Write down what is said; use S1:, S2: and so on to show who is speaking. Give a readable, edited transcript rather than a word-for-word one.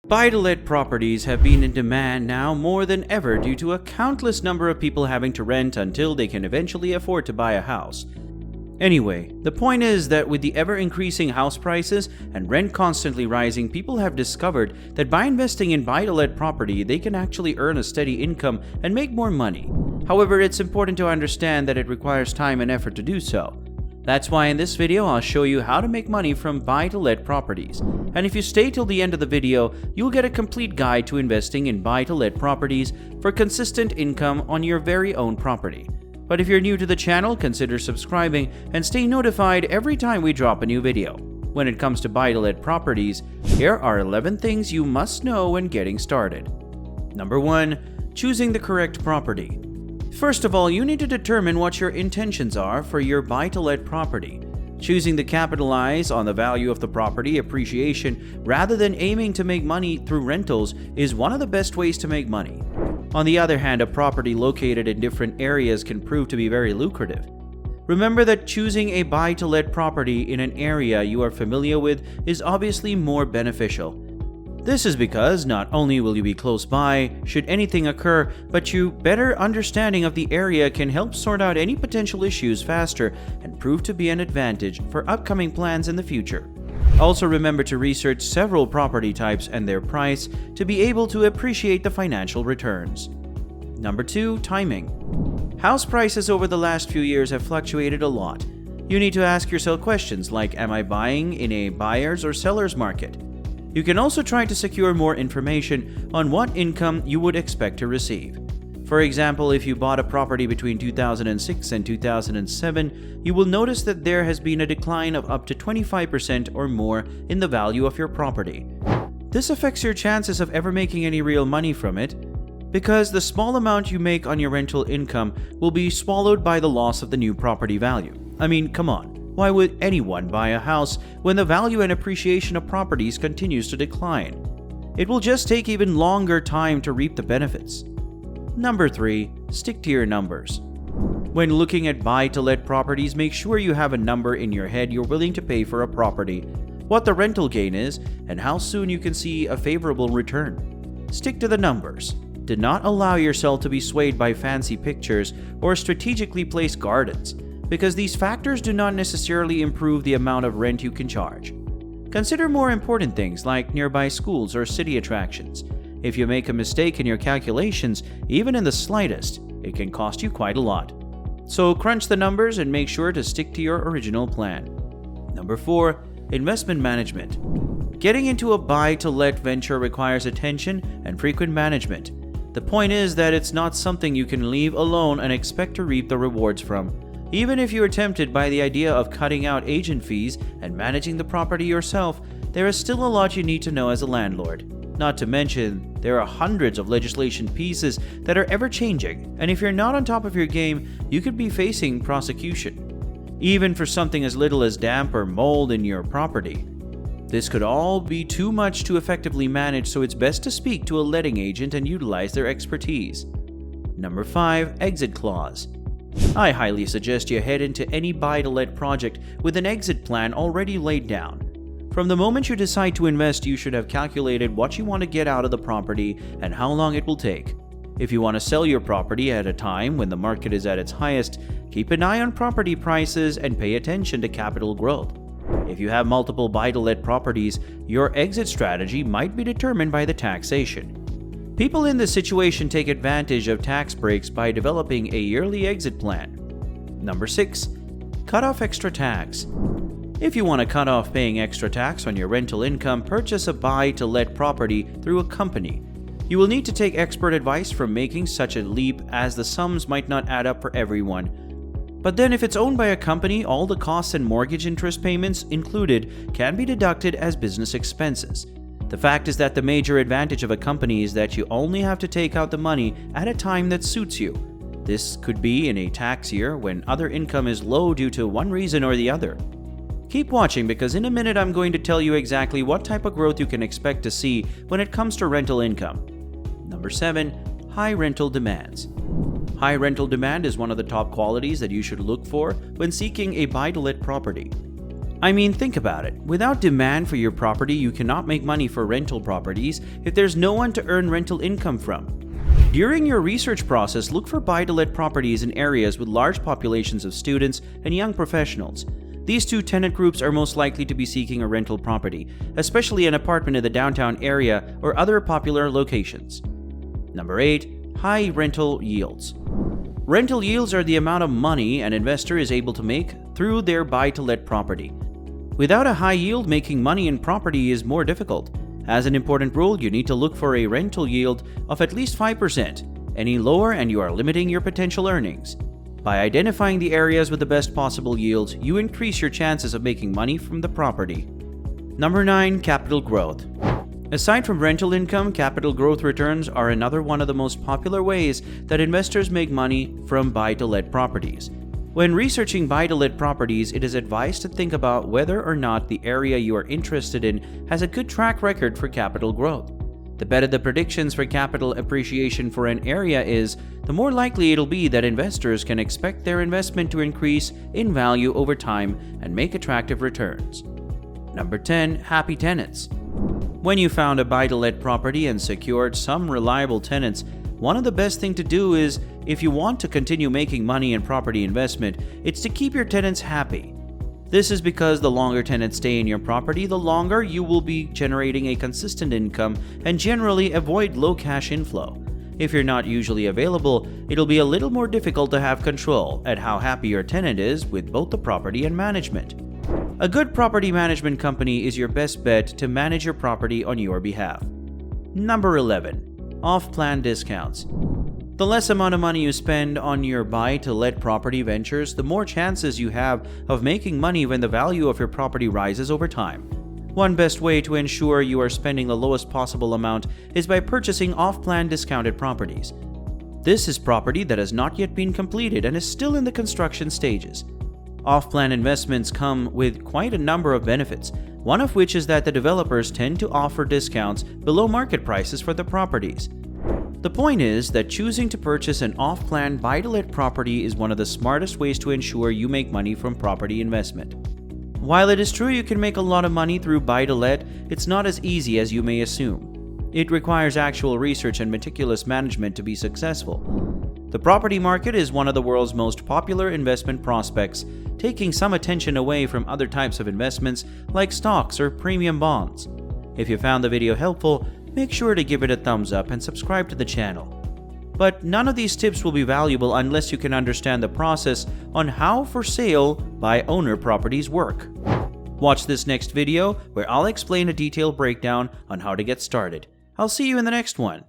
S1: Buy-to-let properties have been in demand now more than ever due to a countless number of people having to rent until they can eventually afford to buy a house. Anyway, the point is that with the ever-increasing house prices and rent constantly rising, people have discovered that by investing in buy-to-let property, they can actually earn a steady income and make more money. However, it's important to understand that it requires time and effort to do so. That's why in this video, I'll show you how to make money from buy-to-let properties. And if you stay till the end of the video, you'll get a complete guide to investing in buy-to-let properties for consistent income on your very own property. But if you're new to the channel, consider subscribing and stay notified every time we drop a new video. When it comes to buy-to-let properties, here are 11 things you must know when getting started. Number 1. Choosing the correct property. First of all, you need to determine what your intentions are for your buy-to-let property. Choosing to capitalize on the value of the property appreciation rather than aiming to make money through rentals is one of the best ways to make money. On the other hand, a property located in different areas can prove to be very lucrative. Remember that choosing a buy-to-let property in an area you are familiar with is obviously more beneficial. This is because not only will you be close by should anything occur, but your better understanding of the area can help sort out any potential issues faster and prove to be an advantage for upcoming plans in the future. Also remember to research several property types and their price to be able to appreciate the financial returns. Number 2. Timing. House prices over the last few years have fluctuated a lot. You need to ask yourself questions like, am I buying in a buyer's or seller's market? You can also try to secure more information on what income you would expect to receive. For example, if you bought a property between 2006 and 2007, you will notice that there has been a decline of up to 25% or more in the value of your property. This affects your chances of ever making any real money from it, because the small amount you make on your rental income will be swallowed by the loss of the new property value. I mean, come on. Why would anyone buy a house when the value and appreciation of properties continues to decline? It will just take even longer time to reap the benefits. Number 3. Stick to your numbers. When looking at buy-to-let properties, make sure you have a number in your head you're willing to pay for a property, what the rental gain is, and how soon you can see a favorable return. Stick to the numbers. Do not allow yourself to be swayed by fancy pictures or strategically placed gardens, because these factors do not necessarily improve the amount of rent you can charge. Consider more important things like nearby schools or city attractions. If you make a mistake in your calculations, even in the slightest, it can cost you quite a lot. So crunch the numbers and make sure to stick to your original plan. Number 4. Investment management. Getting into a buy-to-let venture requires attention and frequent management. The point is that it's not something you can leave alone and expect to reap the rewards from. Even if you are tempted by the idea of cutting out agent fees and managing the property yourself, there is still a lot you need to know as a landlord. Not to mention, there are hundreds of legislation pieces that are ever changing, and if you're not on top of your game, you could be facing prosecution, even for something as little as damp or mold in your property. This could all be too much to effectively manage, so it's best to speak to a letting agent and utilize their expertise. Number 5. Exit clause. I highly suggest you head into any buy-to-let project with an exit plan already laid down. From the moment you decide to invest, you should have calculated what you want to get out of the property and how long it will take. If you want to sell your property at a time when the market is at its highest, keep an eye on property prices and pay attention to capital growth. If you have multiple buy-to-let properties, your exit strategy might be determined by the taxation. People in this situation take advantage of tax breaks by developing a yearly exit plan. Number 6. Cut off extra tax. If you want to cut off paying extra tax on your rental income, purchase a buy-to-let property through a company. You will need to take expert advice from making such a leap, as the sums might not add up for everyone. But then if it's owned by a company, all the costs and mortgage interest payments included can be deducted as business expenses. The fact is that the major advantage of a company is that you only have to take out the money at a time that suits you. This could be in a tax year when other income is low due to one reason or the other. Keep watching, because in a minute I'm going to tell you exactly what type of growth you can expect to see when it comes to rental income. Number 7. High rental demands. High rental demand is one of the top qualities that you should look for when seeking a buy-to-let property. I mean, think about it. Without demand for your property, you cannot make money for rental properties if there's no one to earn rental income from. During your research process, look for buy-to-let properties in areas with large populations of students and young professionals. These two tenant groups are most likely to be seeking a rental property, especially an apartment in the downtown area or other popular locations. Number 8. High rental yields. Rental yields are the amount of money an investor is able to make through their buy-to-let property. Without a high yield, making money in property is more difficult. As an important rule, you need to look for a rental yield of at least 5%. Any lower and you are limiting your potential earnings. By identifying the areas with the best possible yields, you increase your chances of making money from the property. Number 9. Capital growth. Aside from rental income, capital growth returns are another one of the most popular ways that investors make money from buy-to-let properties. When researching buy-to-let properties, it is advised to think about whether or not the area you are interested in has a good track record for capital growth. The better the predictions for capital appreciation for an area is, the more likely it'll be that investors can expect their investment to increase in value over time and make attractive returns. Number 10. Happy tenants. When you found a buy-to-let property and secured some reliable tenants, one of the best things to do is, if you want to continue making money in property investment, it's to keep your tenants happy. This is because the longer tenants stay in your property, the longer you will be generating a consistent income and generally avoid low cash inflow. If you're not usually available, it'll be a little more difficult to have control at how happy your tenant is with both the property and management. A good property management company is your best bet to manage your property on your behalf. Number 11. Off-plan discounts. The less amount of money you spend on your buy-to-let property ventures, the more chances you have of making money when the value of your property rises over time. One best way to ensure you are spending the lowest possible amount is by purchasing off-plan discounted properties. This is property that has not yet been completed and is still in the construction stages. Off-plan investments come with quite a number of benefits, one of which is that the developers tend to offer discounts below market prices for the properties. The point is that choosing to purchase an off-plan buy-to-let property is one of the smartest ways to ensure you make money from property investment. While it is true you can make a lot of money through buy-to-let, it's not as easy as you may assume. It requires actual research and meticulous management to be successful. The property market is one of the world's most popular investment prospects, taking some attention away from other types of investments like stocks or premium bonds. If you found the video helpful, make sure to give it a thumbs up and subscribe to the channel. But none of these tips will be valuable unless you can understand the process on how for sale by owner properties work. Watch this next video where I'll explain a detailed breakdown on how to get started. I'll see you in the next one.